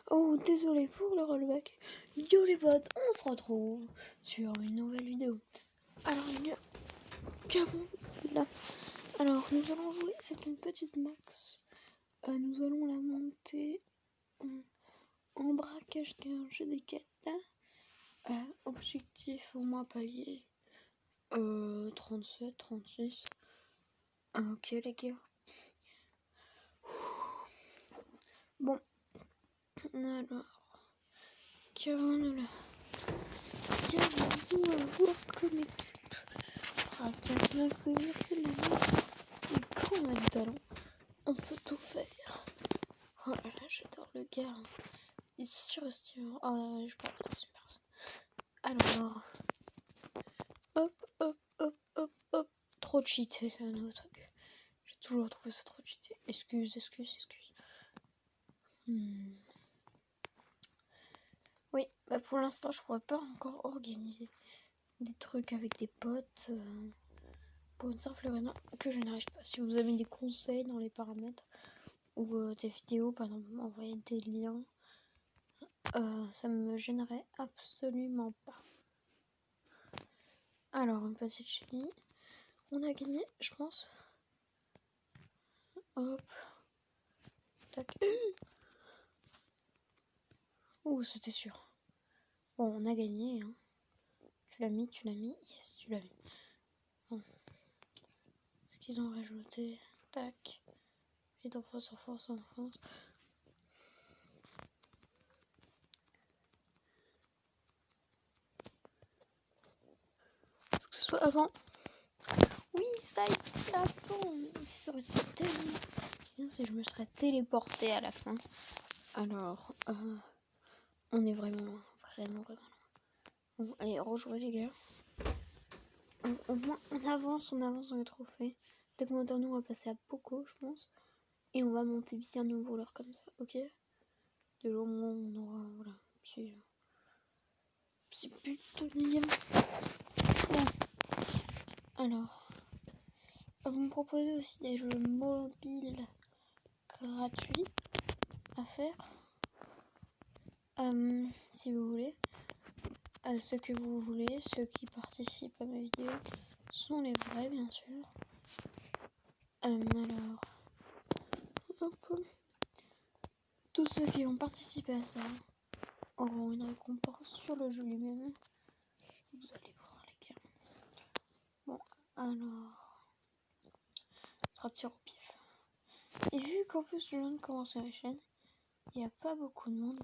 Oh, désolé pour le rollback. Yo les potes, on se retrouve sur une nouvelle vidéo. Alors les gars, qu'avons là? Alors nous allons jouer, c'est une petite max. Nous allons la monter en braquage qu'un jeu des quêtes. Objectif au moins palier 37, 36. Ok les gars. Bon, alors, qu'avons-nous là? Qu'avons-nous à voir comme équipe? Ah, 4 max universel, les mecs. Mais quand on a du talent, on peut tout faire. Oh là là, j'adore le gars. Il surestime. Oh, je parle à la troisième personne. Alors, hop. Trop cheaté, c'est un nouveau truc. J'ai toujours trouvé ça trop cheaté. Excuse. Oui, bah pour l'instant, je pourrais pas encore organiser des trucs avec des potes. Pour une simple raison que je n'arrive pas. Si vous avez des conseils dans les paramètres ou des vidéos, par exemple, m'envoyer des liens, ça me gênerait absolument pas. Alors, une petite chenille. On a gagné, je pense. Hop. Tac. Ouh, c'était sûr. Bon, on a gagné. Hein. Tu l'as mis. Yes, tu l'as mis. Bon. Ce qu'ils ont rajouté. Tac. Et d'enfance. Faut que ce soit avant. Oui, ça a été avant. Ça aurait été tellement bien si je me serais téléporté à la fin. Alors, on est vraiment loin. Bon, allez, rejouer les gars. Au moins, on avance dans les trophées. Dès qu'on va on va passer à Poco, je pense. Et on va monter bien nos voleurs comme ça, ok? De jour, on aura, voilà, petit but de lien. Bon. Alors, vous me proposez aussi des jeux mobiles gratuits à faire. Si vous voulez. Ceux que vous voulez, ceux qui participent à mes vidéos sont les vrais, bien sûr. Alors, hop. Tous ceux qui vont participer à ça auront une récompense sur le jeu lui-même. Vous allez voir les gars. Bon, alors, ça sera tir au pif. Et vu qu'en plus je viens de commencer ma chaîne, il n'y a pas beaucoup de monde.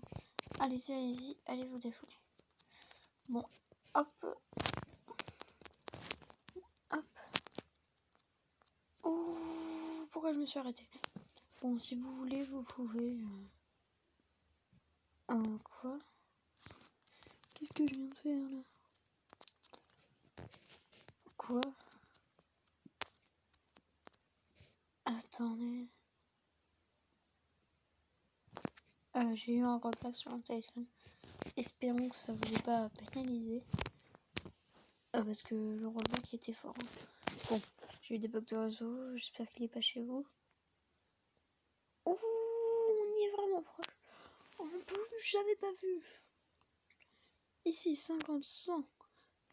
Allez-y, allez vous défouler. Bon, hop. Ouh, pourquoi je me suis arrêtée? Bon, si vous voulez, vous pouvez... quoi? Qu'est-ce que je viens de faire là? Quoi? Attendez. J'ai eu un rollback sur mon téléphone. Espérons que ça vous ait pas pénalisé. Parce que le rollback était fort. Hein. Bon, j'ai eu des bugs de réseau. J'espère qu'il est pas chez vous. Ouh, on y est vraiment proche. En plus, j'avais pas vu. Ici, 50, 100.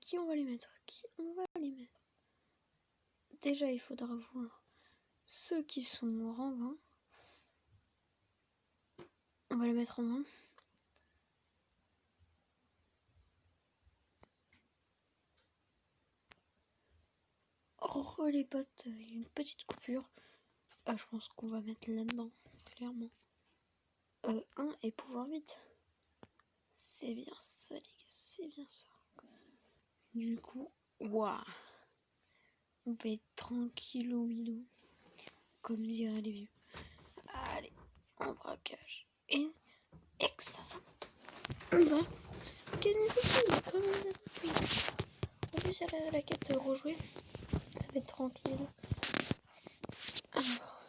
Qui on va les mettre? Déjà, il faudra voir ceux qui sont morts en 20. On va les mettre en 20. Oh les potes, il y a une petite coupure. Je pense qu'on va mettre là-dedans, clairement. 1 et pouvoir 8. C'est bien ça les gars, c'est bien ça. Du coup, waouh. On va être tranquille au bilou. Comme diraient les vieux. Allez, en braquage. Et ça. On va gagner cette comme on a fait. En plus, il y a la quête rejouée. Ça va être tranquille. Alors,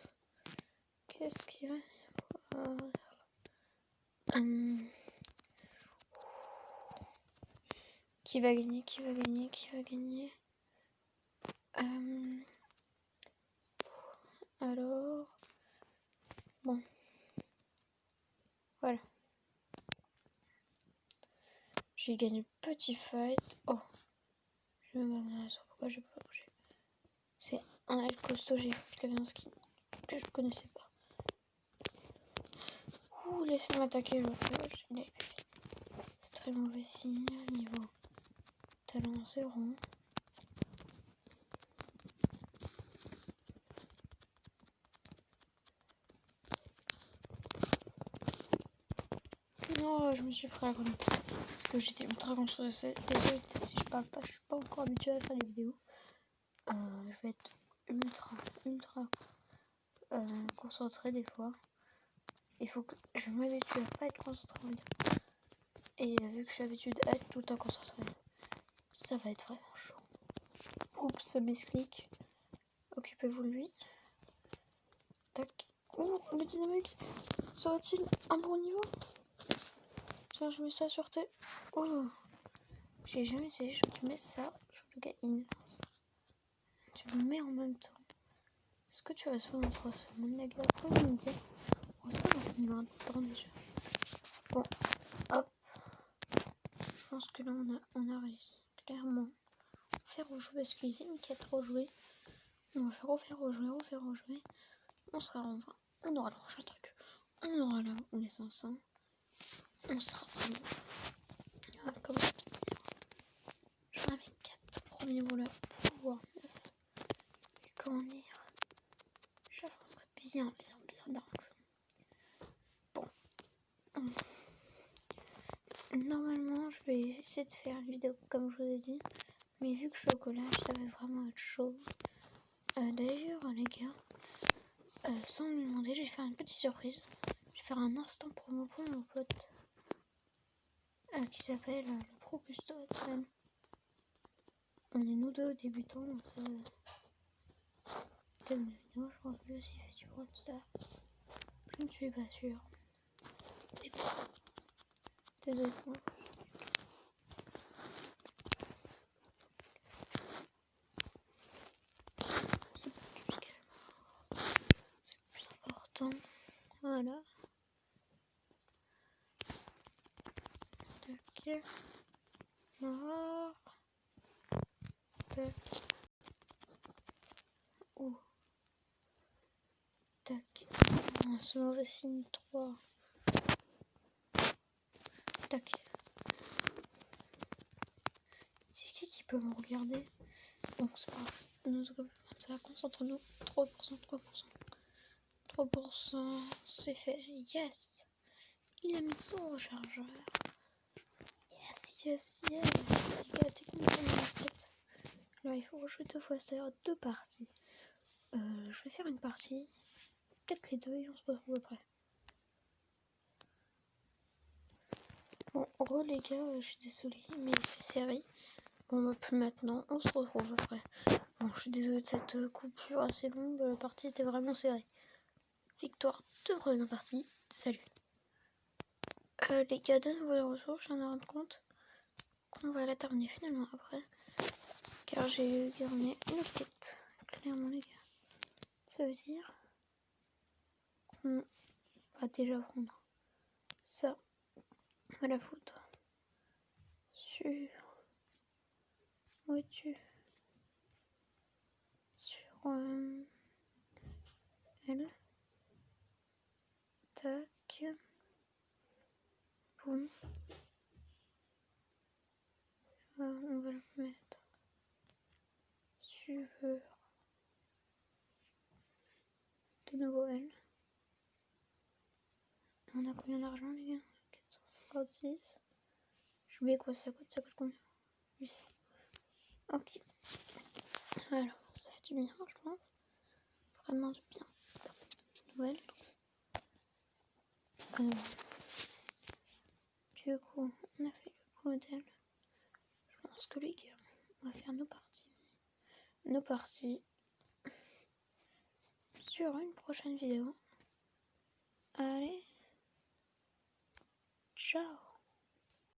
qu'est-ce qu'il va y avoir? Qui va gagner? Alors, bon, voilà. J'ai gagné le petit fight. Oh, je me bats pourquoi j'ai pas bougé. C'est un elfe costaud, j'ai vu qu'il avait un skin que je connaissais pas. Ouh, laissez m'attaquer l'autre. Il avait pas fini. C'est très mauvais signe. Niveau talent 0. Non, je me suis pris à grenade. Parce que j'étais ultra concentrée. Désolée si je parle pas, je suis pas encore habituée à faire les vidéos. Je vais être ultra concentrée des fois. Il faut que je m'habitue à pas être concentrée en vidéo. Et vu que je suis habituée à être tout le temps concentrée, ça va être vraiment chaud. Oups, ça misclick. Occupez-vous de lui. Tac. Ouh, le dynamique. Sera-t-il un bon niveau? Tiens, je mets ça sur tes... Oh, j'ai jamais essayé. Je te mets ça sur le gars in. Tu le mets en même temps. Est-ce que tu vas se faire dans 3 secondes, les gars? Vous pouvez me dire. On se fait dans 20 temps déjà. Bon, hop. Je pense que là, on a réussi. Clairement. Faire rejouer parce qu'il y a une quête rejouer. On va faire rejouer. On sera en 20. On aura le prochain truc. On aura là où les 500. On sera en 20. Ah, comme ça. J'aurai mes 4 premiers voleurs pour pouvoir 9. Et comment dire, j'avancerai bien dans le jeu. Bon. Normalement, je vais essayer de faire une vidéo comme je vous ai dit. Mais vu que je suis au collège, ça va vraiment être chaud. D'ailleurs, les gars, sans me demander, je vais faire une petite surprise. Je vais faire un instant promo pour mon pote qui s'appelle le Pro Custo. On est nous deux débutants dans ce thème de vidéo. Je pense que lui aussi fait du Rockstar. Je ne suis pas sûre. Mais bon. Désolé pour moi. C'est pas jusqu'à la mort. C'est le plus important. Voilà. Tac. Mort. Tac. Oh. Tac. Oh, c'est mauvais signe 3. Tac. C'est qui peut me regarder? Bon, c'est pas grave. Nous, ça concentre-nous. 3%. 3%. C'est fait. Yes. Il a mis son rechargeur. Yes. Les gars, techniquement, en fait. Alors, il faut rejouer 2 fois, c'est-à-dire 2 parties. Je vais faire une partie. Peut-être les 2 et on se retrouve après. Bon, les gars, je suis désolée, mais c'est serré. Bon, bah, plus maintenant, on se retrouve après. Bon, je suis désolée de cette coupure assez longue. La partie était vraiment serrée. Victoire de première partie. Salut. Les gars, de nouveau ressources, je viens de rendre compte qu'on va la terminer finalement après. Car j'ai gagné une quête. Clairement, les gars. Ça veut dire qu'on va déjà prendre ça à la foutre sur au-dessus sur elle. Tac. Boum. On va le mettre sur de nouveau elle. On a combien d'argent, les gars? 456. J'ai oublié quoi ça coûte combien? 800. Ok. Alors, ça fait du bien, je pense. Vraiment du bien. Noël. Du coup, on a fait le modèle. Je pense que les gars, on va faire nos parties sur une prochaine vidéo. Allez, ciao.